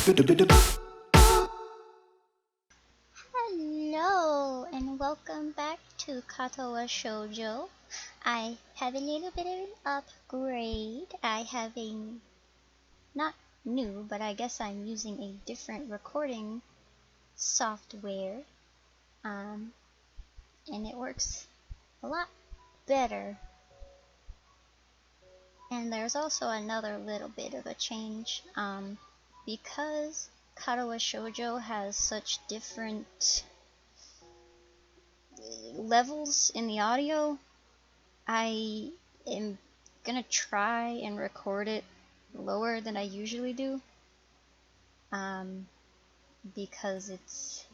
Hello and welcome back to Katawa Shoujo. I have a little bit of an upgrade. I have a not new, but I guess I'm using a different recording software. And it works a lot better. And there's also another little bit of a change. Because Katawa Shoujo has such different levels in the audio, I am gonna try and record it lower than I usually do, because it's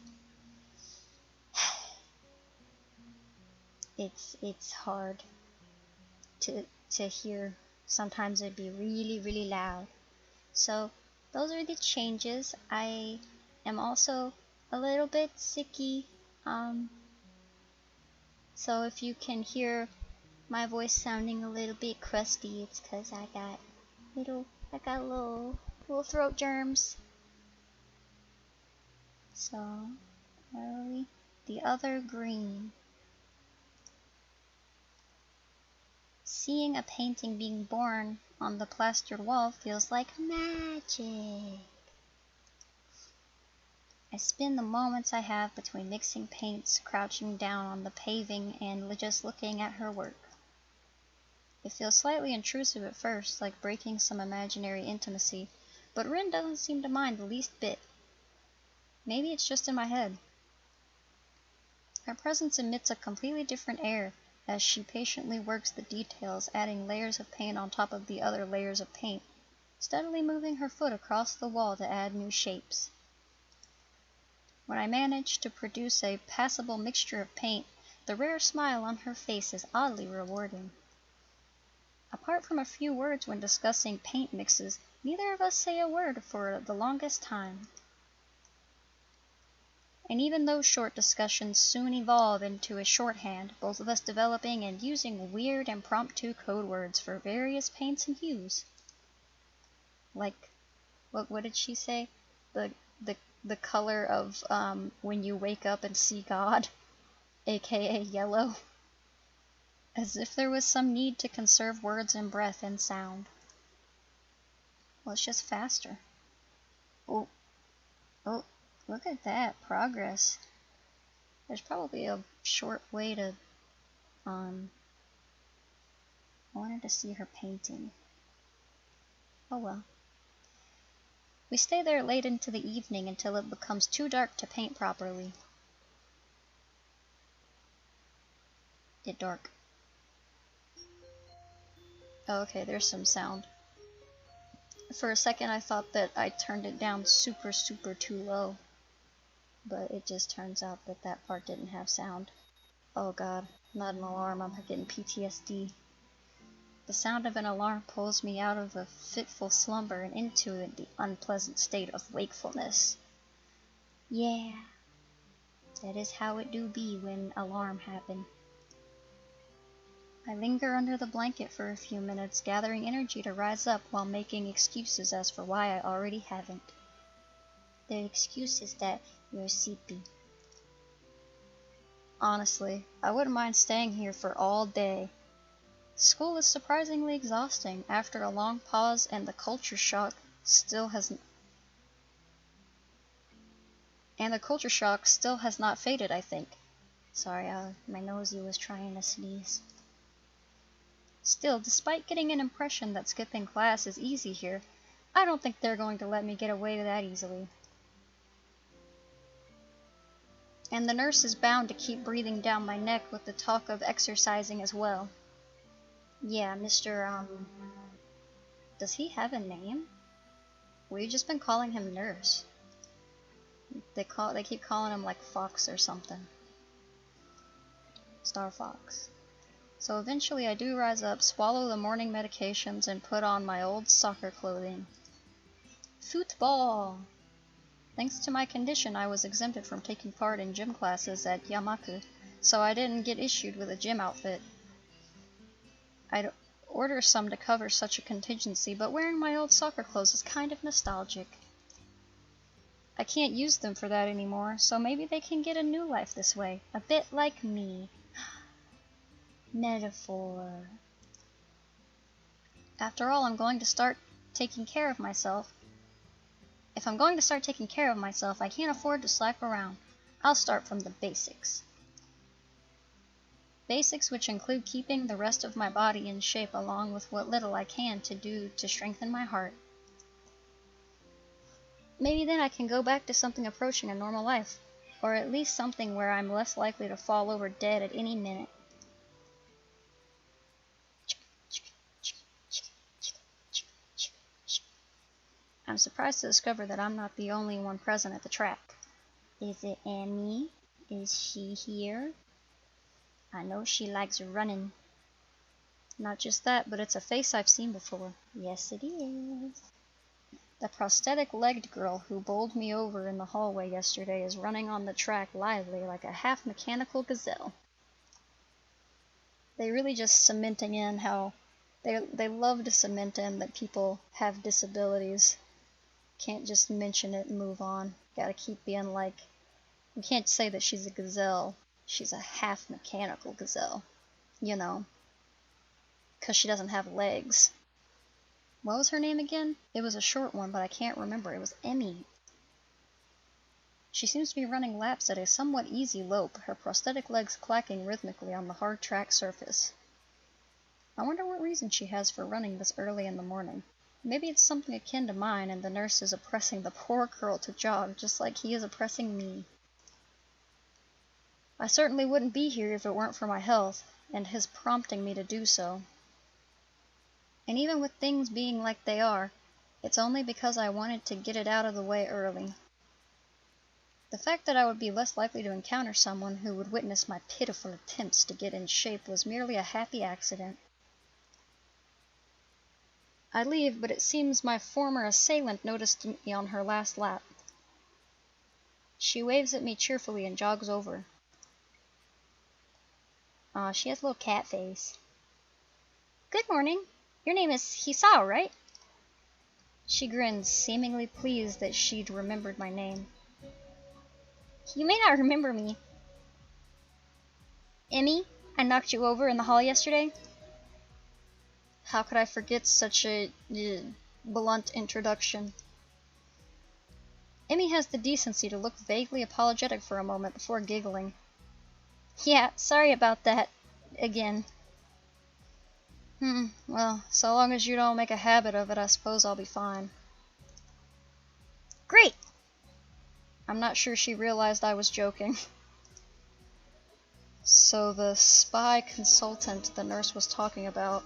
hard to hear. Sometimes it'd be really loud. So those are the changes. I am also a little bit sicky, so if you can hear my voice sounding a little bit crusty, it's because I got little throat germs. So where are we? The other green. Seeing a painting being born on the plastered wall feels like magic. I spend the moments I have between mixing paints, crouching down on the paving, and just looking at her work. It feels slightly intrusive at first, like breaking some imaginary intimacy, but Rin doesn't seem to mind the least bit. Maybe it's just in my head. Her presence emits a completely different air as she patiently works the details, adding layers of paint on top of the other layers of paint, steadily moving her foot across the wall to add new shapes. When I manage to produce a passable mixture of paint, the rare smile on her face is oddly rewarding. Apart from a few words when discussing paint mixes, neither of us say a word for the longest time. And even those short discussions soon evolve into a shorthand, both of us developing and using weird impromptu code words for various paints and hues. Like, what did she say? The color of when you wake up and see God, aka yellow. As if there was some need to conserve words and breath and sound. Well, it's just faster. Oh, look at that progress. There's probably a short way to, I wanted to see her painting. Oh well. We stay there late into the evening until it becomes too dark to paint properly. Get dark. Oh, okay, there's some sound. For a second I thought that I turned it down super too low. But it just turns out that that part didn't have sound. Oh god, not an alarm, I'm getting PTSD. The sound of an alarm pulls me out of a fitful slumber and into the unpleasant state of wakefulness. Yeah, that is how it do be when alarm happen. I linger under the blanket for a few minutes, gathering energy to rise up while making excuses as for why I already haven't. The excuse is that you're sleepy. Honestly, I wouldn't mind staying here for all day. School is surprisingly exhausting after a long pause, and the culture shock still has not faded, I think. Sorry, my nosy was trying to sneeze. Still, despite getting an impression that skipping class is easy here, I don't think they're going to let me get away that easily. And the nurse is bound to keep breathing down my neck with the talk of exercising as well. Yeah, Mr. Does he have a name? We've just been calling him Nurse. They keep calling him like Fox or something. Star Fox. So eventually I do rise up, swallow the morning medications, and put on my old soccer clothing. Football! Thanks to my condition, I was exempted from taking part in gym classes at Yamaku, so I didn't get issued with a gym outfit. I'd order some to cover such a contingency, but wearing my old soccer clothes is kind of nostalgic. I can't use them for that anymore, so maybe they can get a new life this way. A bit like me. Metaphor. After all, I'm going to start taking care of myself. If I'm going to start taking care of myself, I can't afford to slack around. I'll start from the basics. Basics which include keeping the rest of my body in shape along with what little I can to do to strengthen my heart. Maybe then I can go back to something approaching a normal life, or at least something where I'm less likely to fall over dead at any minute. I'm surprised to discover that I'm not the only one present at the track. Is it Emmy? Is she here? I know she likes running. Not just that, but it's a face I've seen before. Yes, it is. The prosthetic-legged girl who bowled me over in the hallway yesterday is running on the track lively like a half-mechanical gazelle. They really just cementing in how they love to cement in that people have disabilities. Can't just mention it and move on. Gotta keep being like, you can't say that she's a gazelle. She's a half-mechanical gazelle. You know. 'Cause she doesn't have legs. What was her name again? It was a short one, but I can't remember. It was Emmy. She seems to be running laps at a somewhat easy lope, her prosthetic legs clacking rhythmically on the hard track surface. I wonder what reason she has for running this early in the morning. Maybe it's something akin to mine, and the nurse is oppressing the poor girl to jog, just like he is oppressing me. I certainly wouldn't be here if it weren't for my health, and his prompting me to do so. And even with things being like they are, it's only because I wanted to get it out of the way early. The fact that I would be less likely to encounter someone who would witness my pitiful attempts to get in shape was merely a happy accident. I leave, but it seems my former assailant noticed me on her last lap. She waves at me cheerfully and jogs over. Aw, she has a little cat face. Good morning. Your name is Hisao, right? She grins, seemingly pleased that she'd remembered my name. You may not remember me. Emmy, I knocked you over in the hall yesterday. How could I forget such a blunt introduction? Emmy has the decency to look vaguely apologetic for a moment before giggling. Yeah, sorry about that. Again. Well, so long as you don't make a habit of it, I suppose I'll be fine. Great! I'm not sure she realized I was joking. So the spy consultant the nurse was talking about,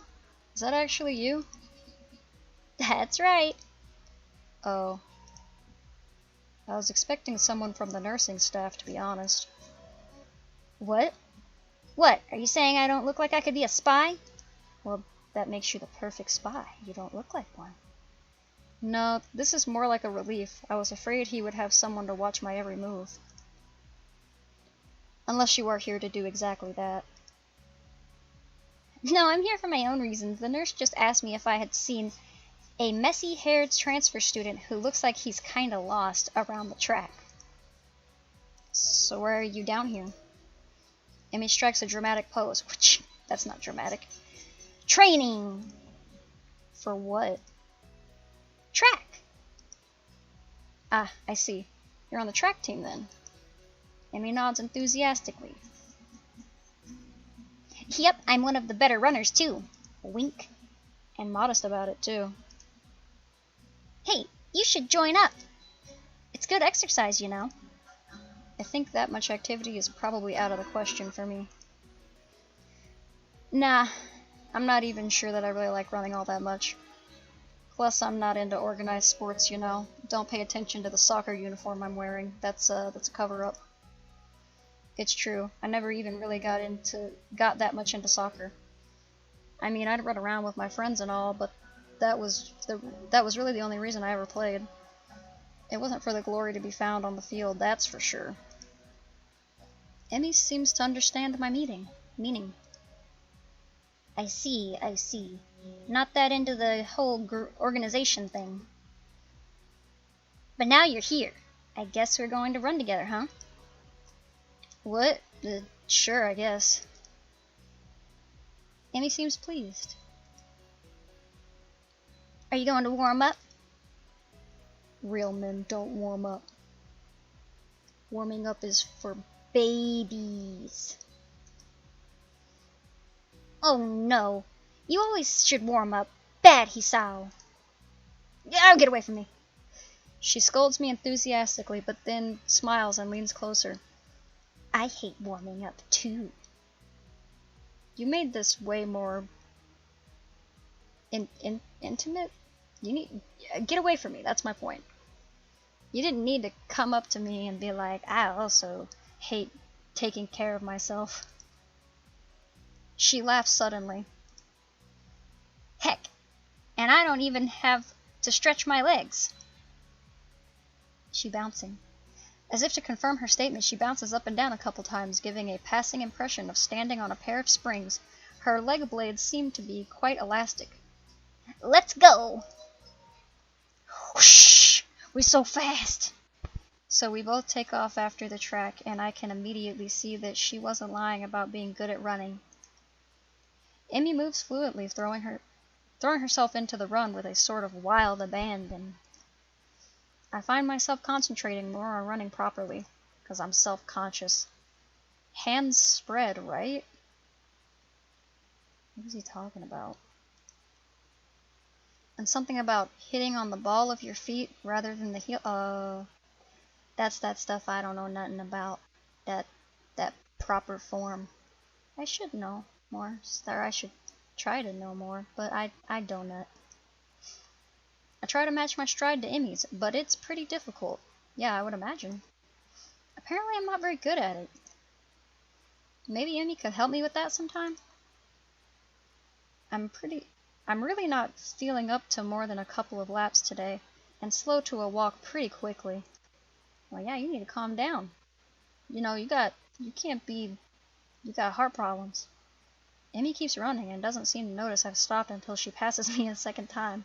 is that actually you? That's right. Oh. I was expecting someone from the nursing staff, to be honest. What? What, are you saying I don't look like I could be a spy? Well, that makes you the perfect spy. You don't look like one. No, this is more like a relief. I was afraid he would have someone to watch my every move. Unless you are here to do exactly that. No, I'm here for my own reasons. The nurse just asked me if I had seen a messy-haired transfer student who looks like he's kinda lost around the track. So why are you down here? Emmy strikes a dramatic pose. That's not dramatic. Training! For what? Track! Ah, I see. You're on the track team then. Emmy nods enthusiastically. Yep, I'm one of the better runners too. Wink. And modest about it too. Hey, you should join up. It's good exercise, you know. I think that much activity is probably out of the question for me. Nah, I'm not even sure that I really like running all that much. Plus, I'm not into organized sports, you know. Don't pay attention to the soccer uniform I'm wearing. That's a cover-up. It's true. I never even really got that much into soccer. I mean, I'd run around with my friends and all, but that was really the only reason I ever played. It wasn't for the glory to be found on the field, that's for sure. Emmy seems to understand my meaning. I see. Not that into the whole organization thing. But now you're here. I guess we're going to run together, huh? What? Sure, I guess. Amy seems pleased. Are you going to warm up? Real men don't warm up. Warming up is for babies. Oh no. You always should warm up. Bad, Hisao. Oh, get away from me. She scolds me enthusiastically, but then smiles and leans closer. I hate warming up, too. You made this way more intimate? Get away from me, that's my point. You didn't need to come up to me and be like, I also hate taking care of myself. She laughs suddenly. Heck, and I don't even have to stretch my legs. She bouncing. As if to confirm her statement, she bounces up and down a couple times, giving a passing impression of standing on a pair of springs. Her leg blades seem to be quite elastic. Let's go! Whoosh! We're so fast! So we both take off after the track, and I can immediately see that she wasn't lying about being good at running. Emmy moves fluently, throwing herself into the run with a sort of wild abandon. I find myself concentrating more on running properly, because I'm self-conscious. Hands spread, right? What is he talking about? And something about hitting on the ball of your feet rather than the heel. That's that stuff I don't know nothing about. That proper form. I should know more, or I should try to know more, but I don't know. I try to match my stride to Emmy's, but it's pretty difficult. Yeah, I would imagine. Apparently I'm not very good at it. Maybe Emmy could help me with that sometime? I'm really not feeling up to more than a couple of laps today, and slow to a walk pretty quickly. Well, yeah, you need to calm down. You know, you got heart problems. Emmy keeps running and doesn't seem to notice I've stopped until she passes me a second time.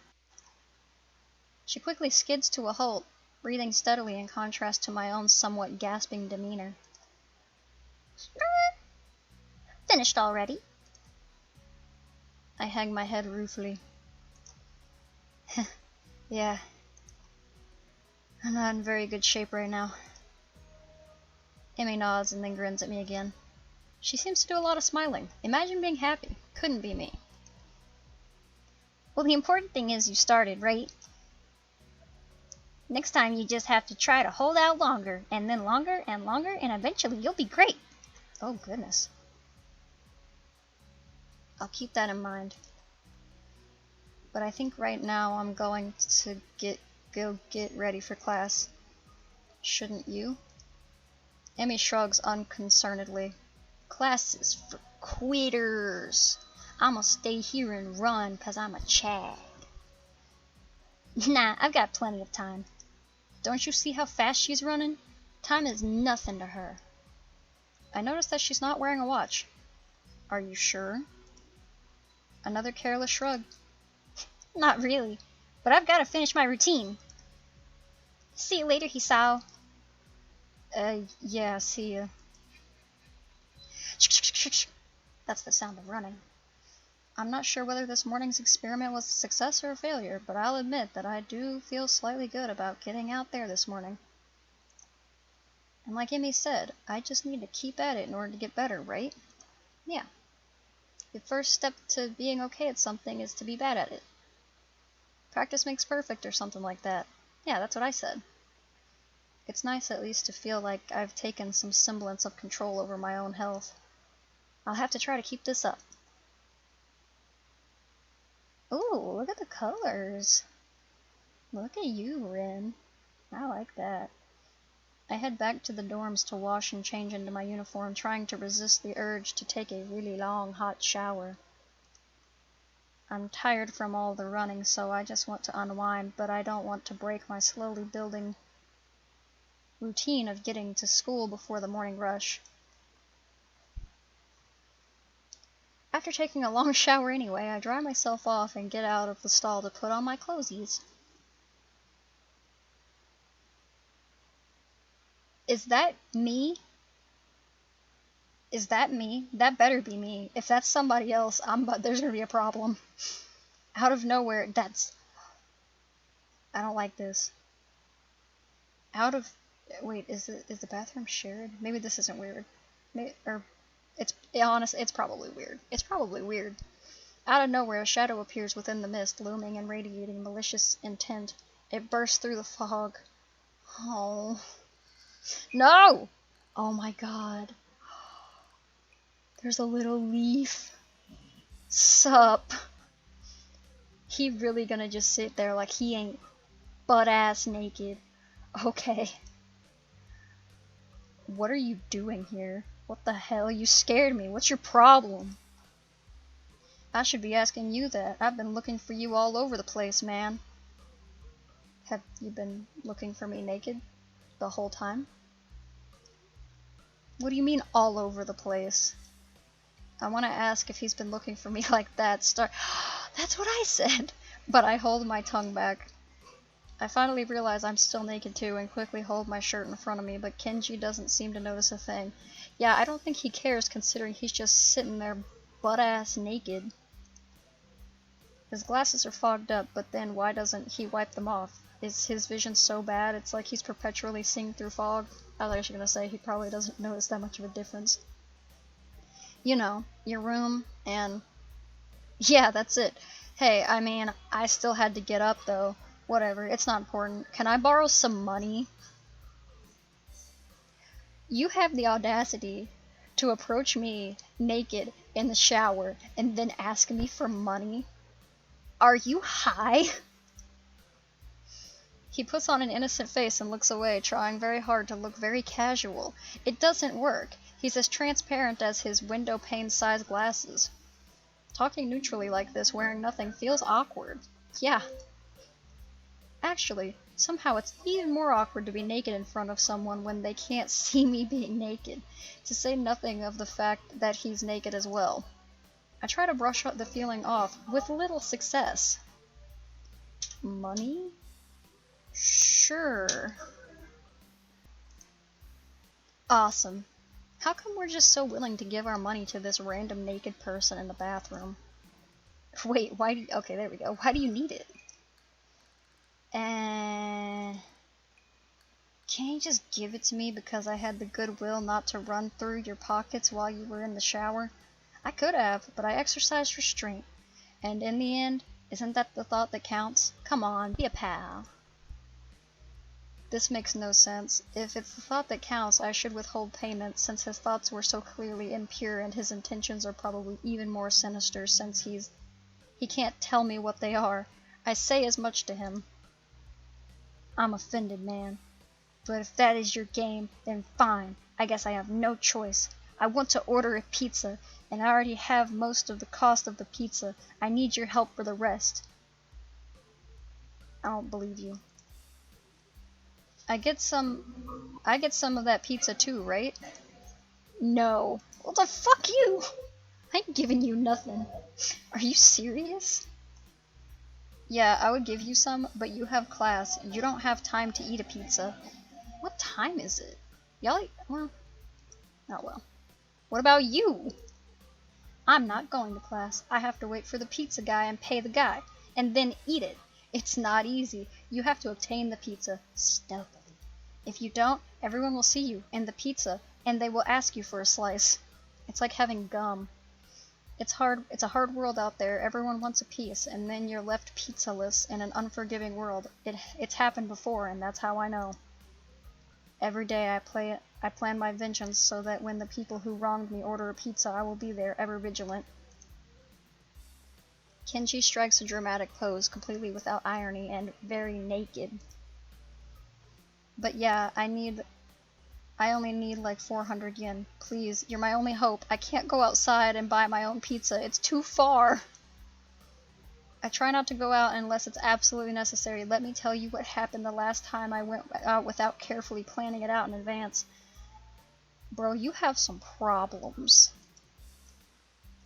She quickly skids to a halt, breathing steadily in contrast to my own somewhat gasping demeanor. Finished already? I hang my head ruefully. Yeah. I'm not in very good shape right now. Emmy nods and then grins at me again. She seems to do a lot of smiling. Imagine being happy. Couldn't be me. Well, the important thing is you started, right? Next time you just have to try to hold out longer, and then longer, and eventually you'll be great. Oh, goodness. I'll keep that in mind. But I think right now I'm going to go get ready for class. Shouldn't you? Emmy shrugs unconcernedly. Class is for quitters. I'ma stay here and run 'cause I'm a Chad. Nah, I've got plenty of time. Don't you see how fast she's running? Time is nothing to her. I notice that she's not wearing a watch. Are you sure? Another careless shrug. Not really, but I've got to finish my routine. See you later, Hisao. Yeah, see ya. That's the sound of running. I'm not sure whether this morning's experiment was a success or a failure, but I'll admit that I do feel slightly good about getting out there this morning. And like Emmy said, I just need to keep at it in order to get better, right? Yeah. The first step to being okay at something is to be bad at it. Practice makes perfect or something like that. Yeah, that's what I said. It's nice at least to feel like I've taken some semblance of control over my own health. I'll have to try to keep this up. Ooh, look at the colors. Look at you, Rin. I like that. I head back to the dorms to wash and change into my uniform, trying to resist the urge to take a really long, hot shower. I'm tired from all the running, so I just want to unwind, but I don't want to break my slowly building routine of getting to school before the morning rush. After taking a long shower anyway, I dry myself off and get out of the stall to put on my clothies. Is that me? Is that me? That better be me. If that's somebody else, there's gonna be a problem. Out of nowhere, I don't like this. Wait, is the bathroom shared? Maybe this isn't weird. It's probably weird. It's probably weird. Out of nowhere, a shadow appears within the mist, looming and radiating malicious intent. It bursts through the fog. Oh. No! Oh my god. There's a little leaf. Sup? He really gonna just sit there like he ain't butt-ass naked. Okay. What are you doing here? What the hell? You scared me. What's your problem? I should be asking you that. I've been looking for you all over the place, man. Have you been looking for me naked the whole time? What do you mean all over the place? I want to ask if he's been looking for me like that. That's what I said. But I hold my tongue back. I finally realize I'm still naked too and quickly hold my shirt in front of me, but Kenji doesn't seem to notice a thing. Yeah, I don't think he cares considering he's just sitting there butt-ass naked. His glasses are fogged up, but then why doesn't he wipe them off? Is his vision so bad it's like he's perpetually seeing through fog? I was actually gonna say he probably doesn't notice that much of a difference. You know, your room and... yeah, that's it. Hey, I mean, I still had to get up though. Whatever, it's not important. Can I borrow some money? You have the audacity to approach me naked in the shower and then ask me for money? Are you high? He puts on an innocent face and looks away, trying very hard to look very casual. It doesn't work. He's as transparent as his window pane-sized glasses. Talking neutrally like this, wearing nothing, feels awkward. Yeah. Actually, somehow it's even more awkward to be naked in front of someone when they can't see me being naked, to say nothing of the fact that he's naked as well. I try to brush the feeling off, with little success. Money? Sure. Awesome. How come we're just so willing to give our money to this random naked person in the bathroom? Wait, okay, there we go. Why do you need it? Can you just give it to me because I had the goodwill not to run through your pockets while you were in the shower? I could have, but I exercised restraint. And in the end, isn't that the thought that counts? Come on, be a pal. This makes no sense. If it's the thought that counts, I should withhold payment, since his thoughts were so clearly impure and his intentions are probably even more sinister since he can't tell me what they are. I say as much to him. I'm offended, man. But if that is your game, then fine. I guess I have no choice. I want to order a pizza, and I already have most of the cost of the pizza. I need your help for the rest. I don't believe you. I get some of that pizza too, right? No. What the fuck you? I ain't giving you nothing. Are you serious? Yeah, I would give you some, but you have class, and you don't have time to eat a pizza. What time is it? Y'all well. Oh well. What about you? I'm not going to class. I have to wait for the pizza guy and pay the guy, and then eat it. It's not easy. You have to obtain the pizza stealthily. If you don't, everyone will see you and the pizza, and they will ask you for a slice. It's like having gum. It's a hard world out there. Everyone wants a piece, and then you're left pizzaless in an unforgiving world. It's happened before, and that's how I know. Every day I plan my vengeance so that when the people who wronged me order a pizza, I will be there, ever vigilant. Kenji strikes a dramatic pose, completely without irony and very naked. But yeah, I only need like 400 yen. Please, you're my only hope. I can't go outside and buy my own pizza. It's too far. I try not to go out unless it's absolutely necessary. Let me tell you what happened the last time I went out without carefully planning it out in advance. Bro, you have some problems.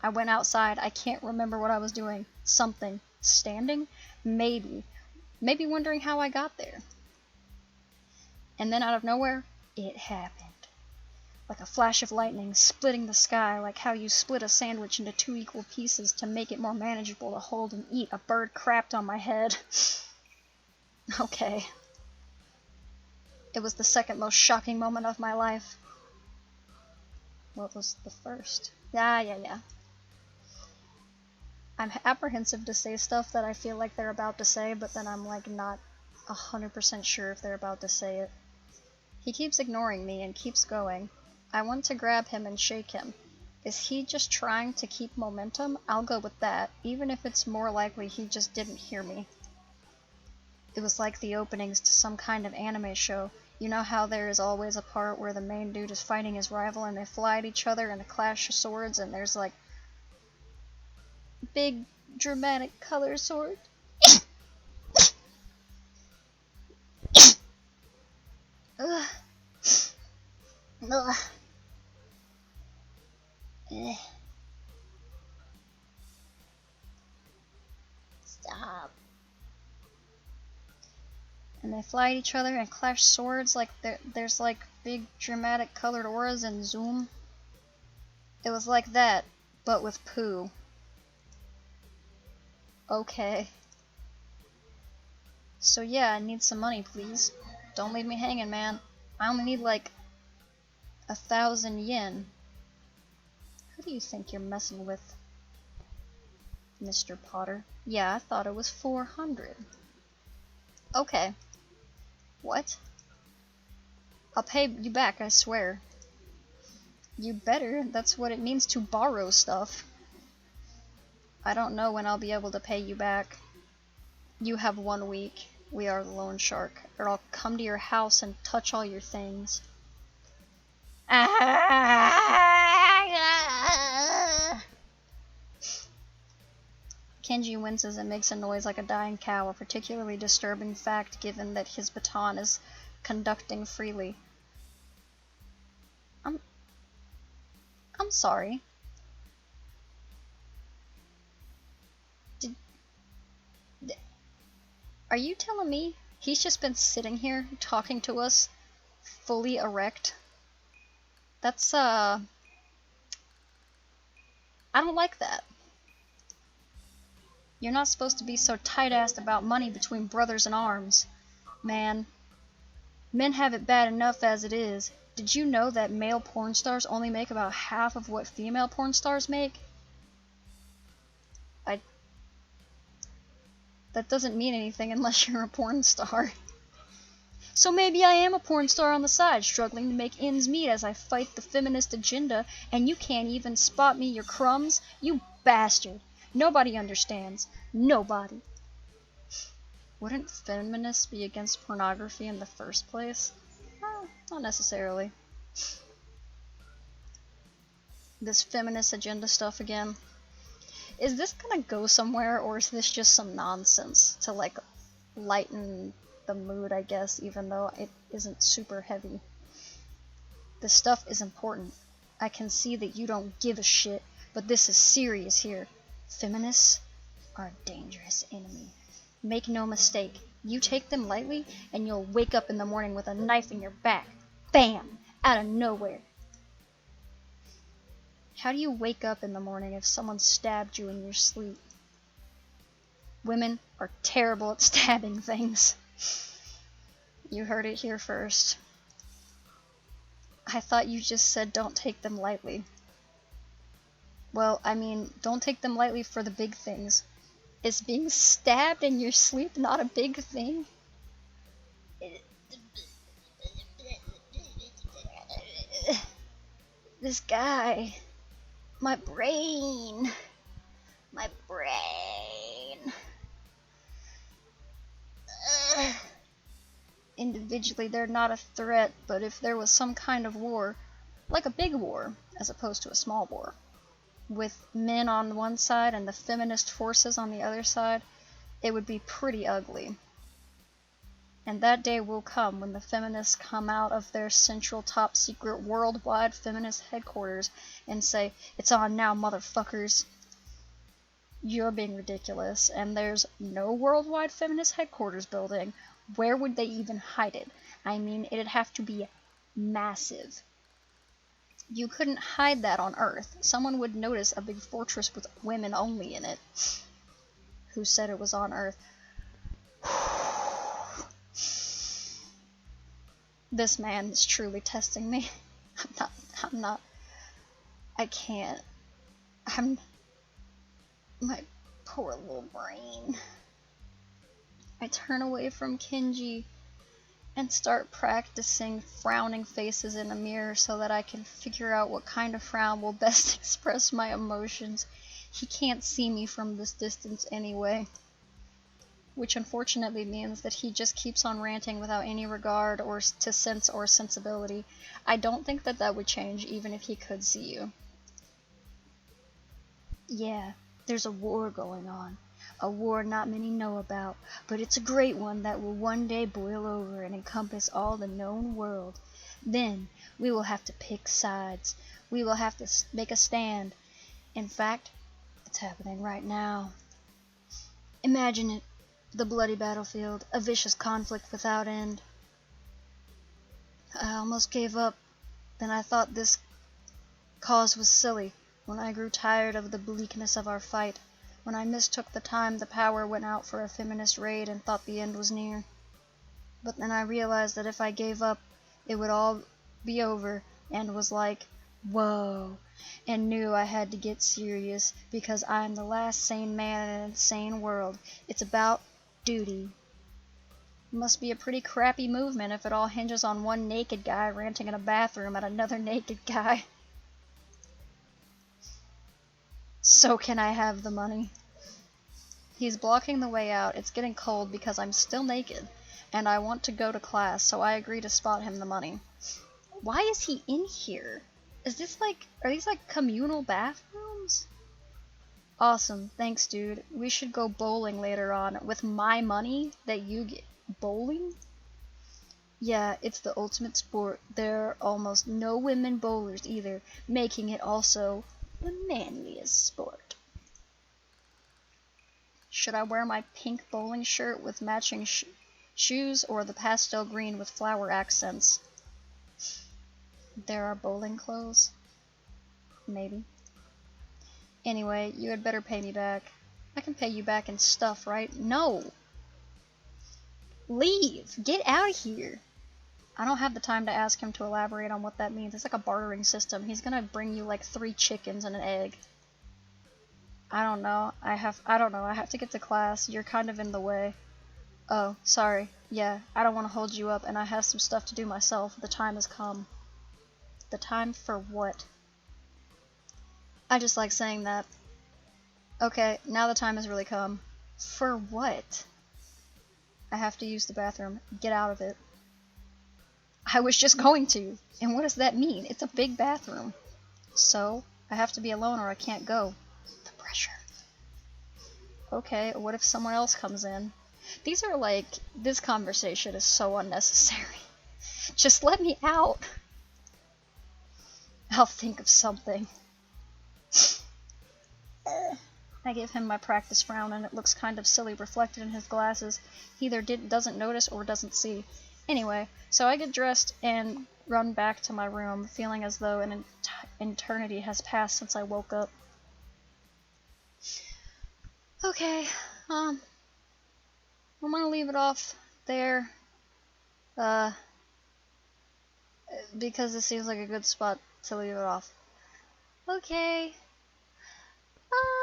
I went outside. I can't remember what I was doing. Something. Standing? Maybe. Maybe wondering how I got there. And then out of nowhere, it happened. Like a flash of lightning, splitting the sky, like how you split a sandwich into 2 equal pieces to make it more manageable to hold and eat. A bird crapped on my head. Okay. It was the second most shocking moment of my life. What was the first? Yeah. I'm apprehensive to say stuff that I feel like they're about to say, but then I'm like not 100% sure if they're about to say it. He keeps ignoring me and keeps going. I want to grab him and shake him. Is he just trying to keep momentum? I'll go with that, even if it's more likely he just didn't hear me. It was like the openings to some kind of anime show. You know how there is always a part where the main dude is fighting his rival and they fly at each other in a clash of swords and there's like big dramatic color sword? Ugh. Ugh. Stop. And they fly at each other and clash swords like there's like big dramatic colored auras and zoom. It was like that, but with poo. Okay. So yeah, I need some money, please. Don't leave me hanging, man. I only need like 1,000 yen. Who do you think you're messing with, Mr. Potter? Yeah, I thought it was 400. Okay. What? I'll pay you back, I swear. You better. That's what it means to borrow stuff. I don't know when I'll be able to pay you back. You have 1 week. We are the loan shark. Or I'll come to your house and touch all your things. Kenji winces and makes a noise like a dying cow, a particularly disturbing fact given that his baton is conducting freely. I'm sorry. Are you telling me he's just been sitting here talking to us fully erect? That's, I don't like that. You're not supposed to be so tight-assed about money between brothers in arms. Man, men have it bad enough as it is. Did you know that male porn stars only make about half of what female porn stars make? That doesn't mean anything unless you're a porn star. So maybe I am a porn star on the side, struggling to make ends meet as I fight the feminist agenda, and you can't even spot me your crumbs? You bastard. Nobody understands. Nobody. Wouldn't feminists be against pornography in the first place? Not necessarily. This feminist agenda stuff again. Is this gonna go somewhere, or is this just some nonsense to, like, lighten the mood, I guess, even though it isn't super heavy? This stuff is important. I can see that you don't give a shit, but this is serious here. Feminists are a dangerous enemy. Make no mistake, you take them lightly, and you'll wake up in the morning with a knife in your back. Bam! Out of nowhere. How do you wake up in the morning if someone stabbed you in your sleep? Women are terrible at stabbing things. You heard it here first. I thought you just said don't take them lightly. Well, I mean, don't take them lightly for the big things. Is being stabbed in your sleep not a big thing? This guy. My brain. My brain. Individually, they're not a threat, but if there was some kind of war, like a big war, as opposed to a small war, with men on one side and the feminist forces on the other side, it would be pretty ugly. And that day will come when the feminists come out of their central top-secret worldwide feminist headquarters and say, "It's on now, motherfuckers." You're being ridiculous, and there's no worldwide feminist headquarters building. Where would they even hide it? I mean, it'd have to be massive. You couldn't hide that on Earth. Someone would notice a big fortress with women only in it. Who said it was on Earth? This man is truly testing me. I'm not, I can't. My poor little brain. I turn away from Kinji and start practicing frowning faces in a mirror so that I can figure out what kind of frown will best express my emotions. He can't see me from this distance anyway, which unfortunately means that he just keeps on ranting without any regard or to sense or sensibility. I don't think that would change even if he could see you. Yeah, there's a war going on. A war not many know about, but it's a great one that will one day boil over and encompass all the known world. Then we will have to pick sides. We will have to make a stand. In fact, it's happening right now. Imagine it, the bloody battlefield, a vicious conflict without end. I almost gave up. Then I thought this cause was silly, when I grew tired of the bleakness of our fight. When I mistook the time the power went out for a feminist raid and thought the end was near. But then I realized that if I gave up, it would all be over, and was like, whoa, and knew I had to get serious, because I'm the last sane man in an insane world. It's about duty. It must be a pretty crappy movement if it all hinges on one naked guy ranting in a bathroom at another naked guy. So can I have the money? He's blocking the way out. It's getting cold because I'm still naked, and I want to go to class, so I agree to spot him the money. Why is he in here? Are these like communal bathrooms? Awesome, thanks dude. We should go bowling later on. With my money that you get. Bowling? Yeah, it's the ultimate sport. There are almost no women bowlers either, making it also the manliest sport. Should I wear my pink bowling shirt with matching shoes or the pastel green with flower accents? There are bowling clothes? Maybe. Anyway, you had better pay me back. I can pay you back in stuff, right? No! Leave! Get out of here! I don't have the time to ask him to elaborate on what that means. It's like a bartering system. He's gonna bring you like 3 chickens and an egg. I don't know. I have to get to class. You're kind of in the way. Oh, sorry. Yeah, I don't want to hold you up, and I have some stuff to do myself. The time has come. The time for what? I just like saying that. Okay, now the time has really come. For what? I have to use the bathroom. Get out of it. I was just going to. And what does that mean? It's a big bathroom. So, I have to be alone or I can't go. The pressure. Okay, what if someone else comes in? These are like, this conversation is so unnecessary. Just let me out. I'll think of something. I give him my practice frown, and it looks kind of silly reflected in his glasses. He either doesn't notice or doesn't see. Anyway, so I get dressed and run back to my room, feeling as though an eternity has passed since I woke up. Okay, I'm gonna leave it off there, because it seems like a good spot to leave it off. Okay, bye!